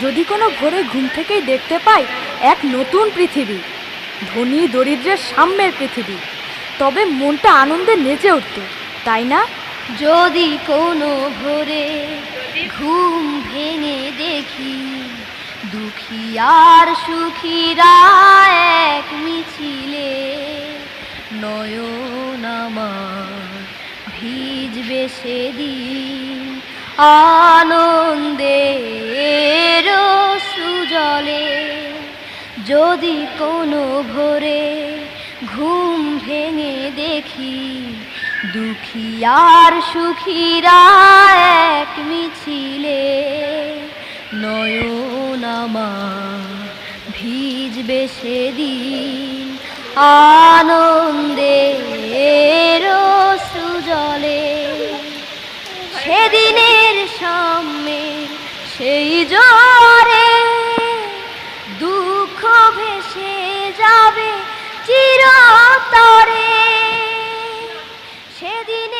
যদি কোনো ভোরে ঘুম থেকেই দেখতে পাই এক নতুন পৃথিবী, ধনী দরিদ্রের সাম্যের পৃথিবী, তবে মনটা আনন্দে নেচে উঠত, তাই না? যদি কোনো ভোরে ঘুম ভেঙে দেখি দুঃখী আর সুখীরা এক মিছিলে, নয়ন আমার ভিজবে সেদিন আনন্দের সুজলে। যদি কোনো ভোরে ঘুম ভেঙে দেখি দুঃখী আর সুখীরা এক মিছিলে, নয়ন আমার ভিজবে সেদিন আনন্দের সুজলে। সেদিনের সামনে সেই জোয়ারে দুঃখ ভেসে যাবে চিরতরে। সেদিনে